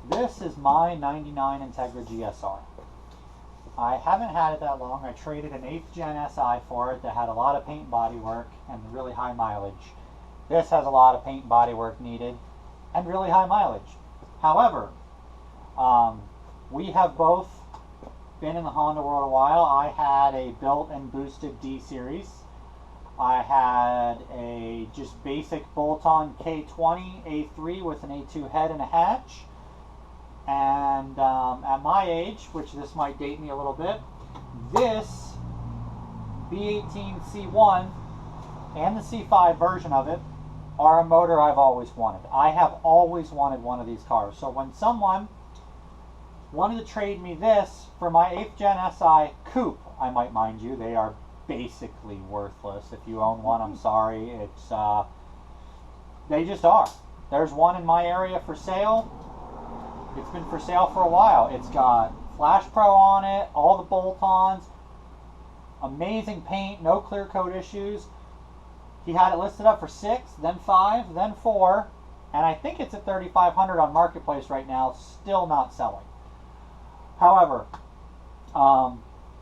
This is my 99 Integra GSR. I haven't had it that long. I traded an 8th Gen SI for it that had a lot of paint and body work and really high mileage. This has a lot of paint and body work needed and really high mileage. However, we have both been in the Honda world a while. I had a built and boosted D series. I had a just basic bolt-on K20 A3 with an A2 head and a hatch. And at my age, which this might date me a little bit, this B18 C1 and the C5 version of it are a motor I've always wanted. I have always wanted one of these cars. So when someone wanted to trade me this for my 8th Gen SI Coupe, I might mind you, they are basically worthless. If you own one, I'm sorry. It's they just are. There's one in my area for sale. It's been for sale for a while. It's got Flash Pro on it, all the bolt-ons, amazing paint, no clear coat issues. He had it listed up for 6, then 5, then 4, and I think it's at $3,500 on Marketplace right now, still not selling. However,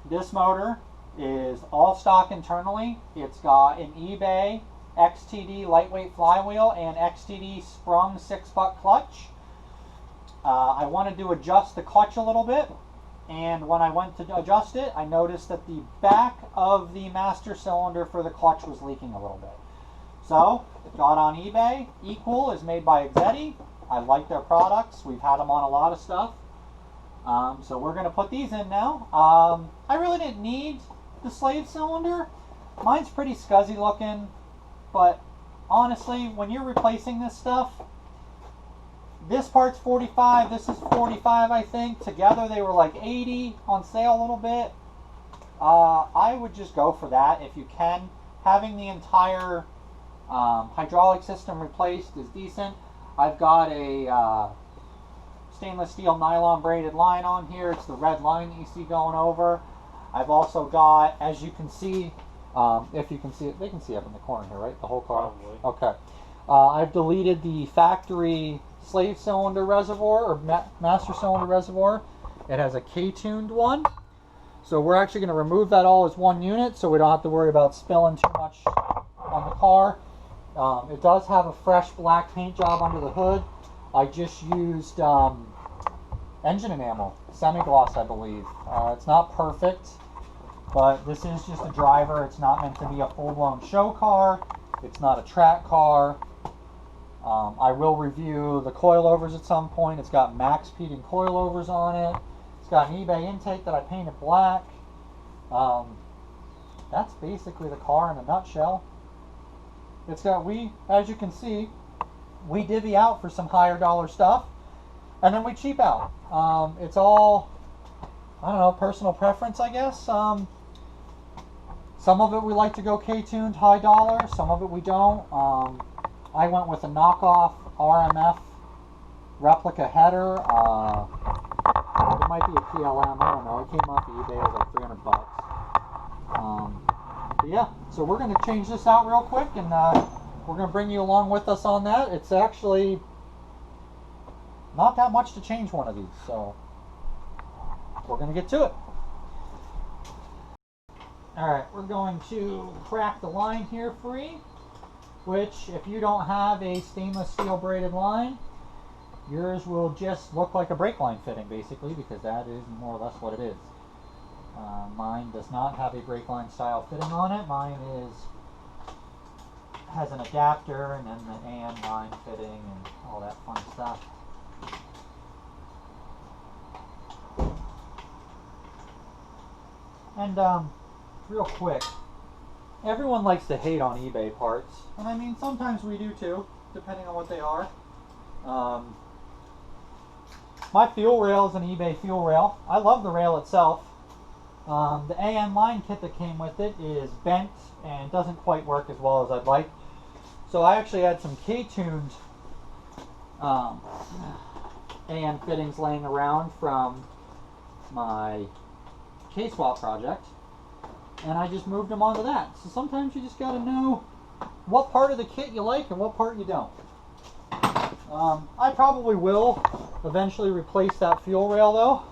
this motor is all stock internally. It's got an eBay XTD lightweight flywheel and XTD sprung 6-buck clutch. I wanted to adjust the clutch a little bit, and when I went to adjust it, I noticed that the back of the master cylinder for the clutch was leaking a little bit. So, it got on eBay. Equal is made by Exetti. I like their products. We've had them on a lot of stuff. So we're going to put these in now. I really didn't need the slave cylinder. Mine's pretty scuzzy looking, but honestly, when you're replacing this stuff, this part's 45, this is 45, I think. Together they were like 80, on sale a little bit. I would just go for that if you can. Having the entire hydraulic system replaced is decent. I've got a stainless steel nylon braided line on here. It's the red line that you see going over. I've also got, as you can see, if you can see it, they can see up in the corner here, right? The whole car? Probably. Okay. I've deleted the factory slave cylinder reservoir or master cylinder reservoir. It has a K-tuned one. So we're actually going to remove that all as one unit so we don't have to worry about spilling too much on the car. It does have a fresh black paint job under the hood. I just used engine enamel, semi-gloss I believe. It's not perfect, but this is just a driver. It's not meant to be a full-blown show car. It's not a track car. I will review the coilovers at some point. It's got max Peding coilovers on it. It's got an eBay intake that I painted black. That's basically the car in a nutshell. It's got, as you can see, we divvy out for some higher dollar stuff, and then we cheap out. It's all, I don't know, personal preference, I guess. Some of it we like to go K-tuned, high dollar. Some of it we don't. I went with a knockoff RMF replica header. It might be a PLM, I don't know. It came off of eBay, it was like 300 bucks. But yeah, so we're going to change this out real quick, and we're going to bring you along with us on that. It's actually not that much to change one of these, so we're going to get to it. Alright, we're going to crack the line here free, which if you don't have a stainless steel braided line, yours will just look like a brake line fitting basically, because that is more or less what it is. Mine does not have a brake line style fitting on it. Mine has an adapter and then the AN line fitting and all that fun stuff. And real quick, everyone likes to hate on eBay parts, and I mean sometimes we do too, depending on what they are. My fuel rail is an eBay fuel rail. I love the rail itself. The AN line kit that came with it is bent and doesn't quite work as well as I'd like. So I actually had some K-tuned AN fittings laying around from my K-swap project, and I just moved them onto that. So sometimes you just got to know what part of the kit you like and what part you don't. I probably will eventually replace that fuel rail though.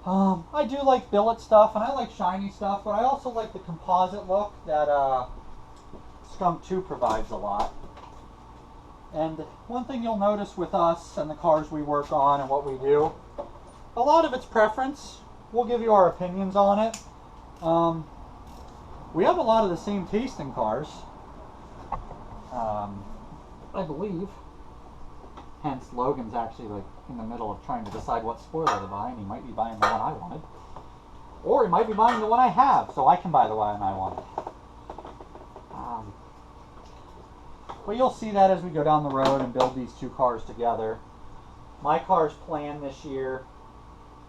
I do like billet stuff and I like shiny stuff, but I also like the composite look that Skunk 2 provides a lot. And one thing you'll notice with us and the cars we work on and what we do, a lot of it's preference. We'll give you our opinions on it. We have a lot of the same taste in cars, I believe. Hence, Logan's actually like in the middle of trying to decide what spoiler to buy, and he might be buying the one I wanted. Or he might be buying the one I have, so I can buy the one I wanted. But you'll see that as we go down the road and build these two cars together. My car's plan this year,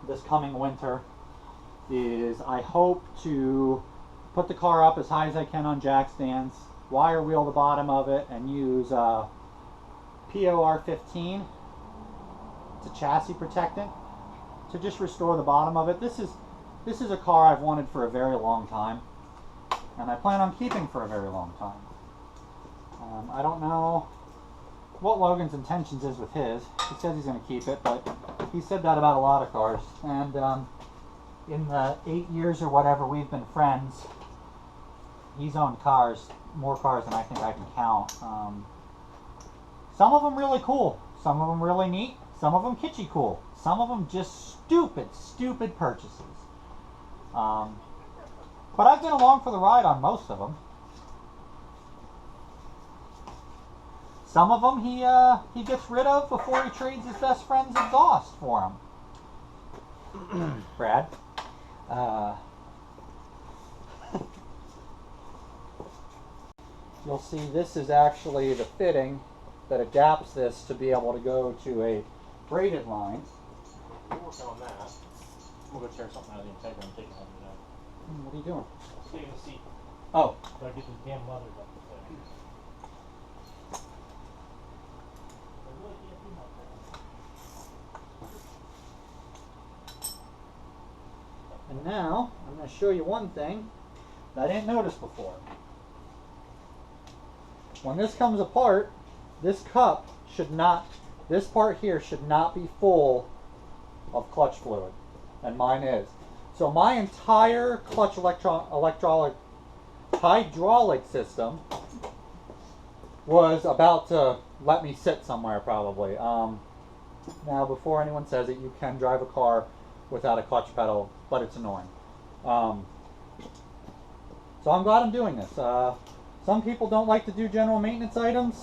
this coming winter, is I hope to put the car up as high as I can on jack stands, wire wheel the bottom of it, and use POR 15. It's a chassis protectant to just restore the bottom of it. This is a car I've wanted for a very long time, and I plan on keeping for a very long time. I don't know what Logan's intentions is with his. He says he's going to keep it, but he said that about a lot of cars. And in the 8 years or whatever we've been friends, he's owned cars, more cars than I think I can count. Some of them really cool, some of them really neat, some of them kitschy cool, some of them just stupid purchases. But I've been along for the ride on most of them. Some of them he gets rid of before he trades his best friend's exhaust for him. Brad. You'll see this is actually the fitting that adapts this to be able to go to a braided line. We're working on that. I'm going to go tear something out of the Integra and take it home today. What are you doing? Stay in the seat. Oh. Gotta get the damn leather up there. And now, I'm going to show you one thing that I didn't notice before. When this comes apart, this cup should not, this part here should not be full of clutch fluid, and mine is. So my entire clutch hydraulic system was about to let me sit somewhere probably. Now, before anyone says it, you can drive a car without a clutch pedal, but it's annoying. So I'm glad I'm doing this. Some people don't like to do general maintenance items.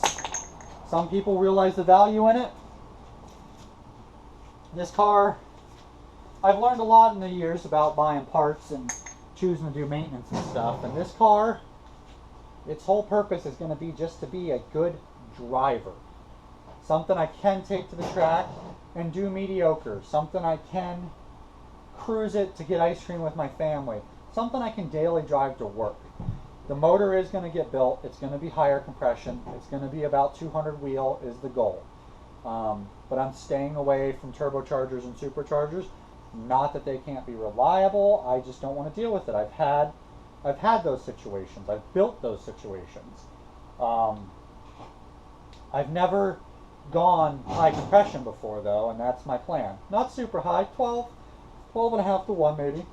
Some people realize the value in it. This car, I've learned a lot in the years about buying parts and choosing to do maintenance and stuff. And this car, its whole purpose is going to be just to be a good driver. Something I can take to the track and do mediocre. Something I can cruise it to get ice cream with my family. Something I can daily drive to work. The motor is going to get built. It's going to be higher compression. It's going to be about 200 wheel is the goal. But I'm staying away from turbochargers and superchargers. Not that they can't be reliable. I just don't want to deal with it. I've had those situations. I've built those situations. I've never gone high compression before though, and that's my plan. Not super high, 12 and a half to 1 maybe.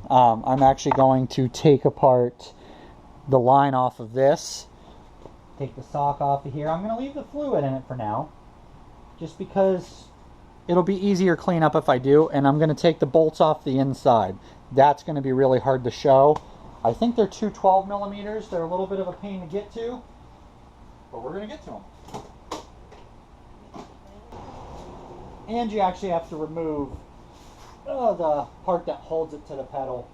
I'm actually going to take apart the line off of this, take the sock off of here. I'm going to leave the fluid in it for now, just because it'll be easier cleanup if I do, and I'm going to take the bolts off the inside. That's going to be really hard to show. I think they're 212 millimeters. They're a little bit of a pain to get to, but we're going to get to them. And you actually have to remove the part that holds it to the pedal.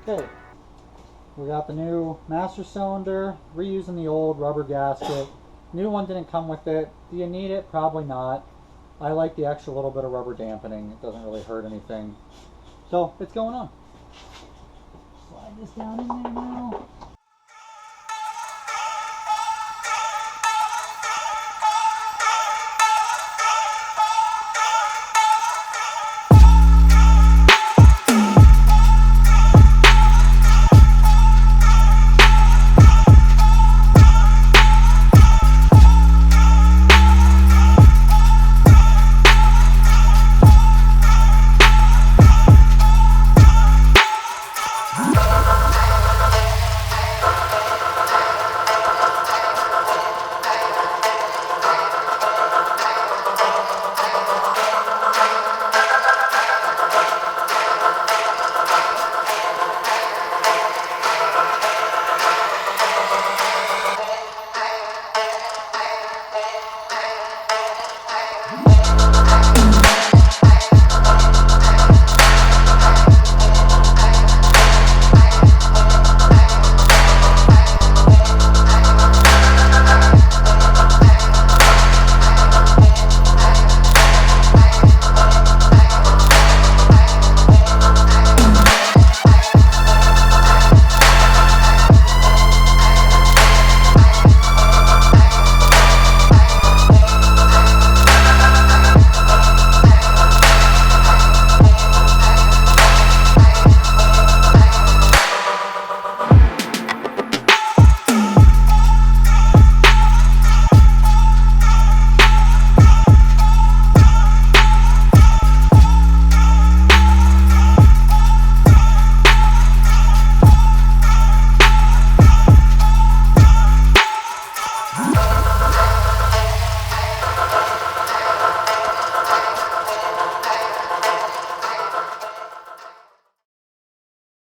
Okay, we got the new master cylinder, reusing the old rubber gasket. New one didn't come with it. Do you need it? Probably not. I like the extra little bit of rubber dampening. It doesn't really hurt anything. So it's going on. Slide this down in there now.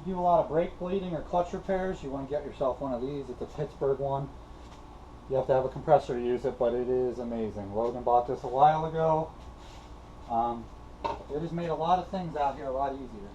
Do a lot of brake bleeding or clutch repairs, you want to get yourself one of these. It's a Pittsburgh one. You have to have a compressor to use it, but it is amazing. Logan bought this a while ago. It has made a lot of things out here a lot easier.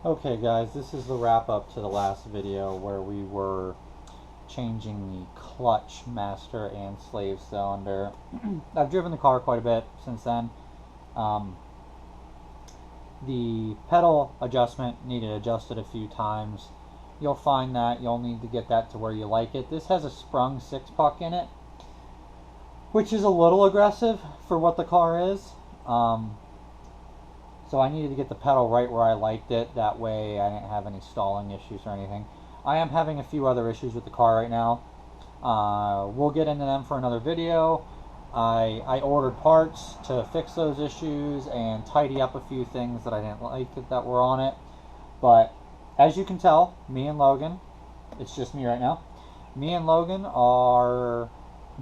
Okay guys, this is the wrap up to the last video where we were changing the clutch master and slave cylinder. I've driven the car quite a bit since then. The pedal adjustment needed adjusted a few times. You'll find that you'll need to get that to where you like it. This has a sprung 6-puck in it, which is a little aggressive for what the car is. So I needed to get the pedal right where I liked it. That way I didn't have any stalling issues or anything. I am having a few other issues with the car right now. We'll get into them for another video. I ordered parts to fix those issues and tidy up a few things that I didn't like that were on it. But as you can tell, me and Logan, it's just me right now, me and Logan are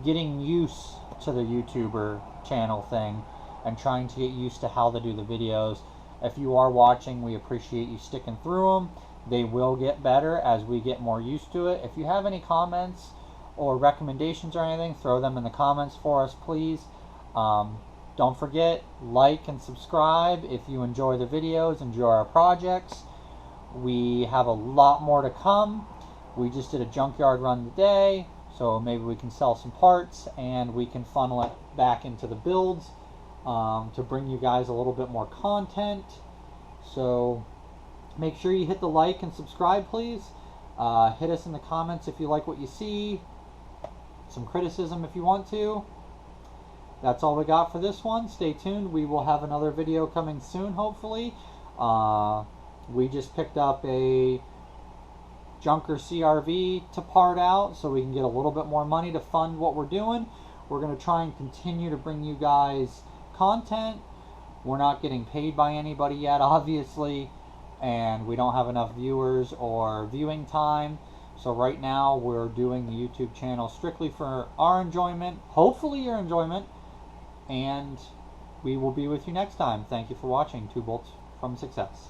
getting used to the YouTuber channel thing and trying to get used to how to do the videos. If you are watching, we appreciate you sticking through them. They will get better as we get more used to it. If you have any comments or recommendations or anything, throw them in the comments for us, please. Don't forget, like and subscribe if you enjoy the videos, enjoy our projects. We have a lot more to come. We just did a junkyard run today, so maybe we can sell some parts and we can funnel it back into the builds to bring you guys a little bit more content. So make sure you hit the like and subscribe, please. Hit us in the comments if you like what you see. Some criticism if you want to. That's all we got for this one. Stay tuned. We will have another video coming soon, hopefully. We just picked up a junker CRV to part out so we can get a little bit more money to fund what we're doing. We're going to try and continue to bring you guys content. We're not getting paid by anybody yet, obviously, and we don't have enough viewers or viewing time. So right now we're doing the YouTube channel strictly for our enjoyment, hopefully your enjoyment, and we will be with you next time. Thank you for watching 2 Bolts from Success.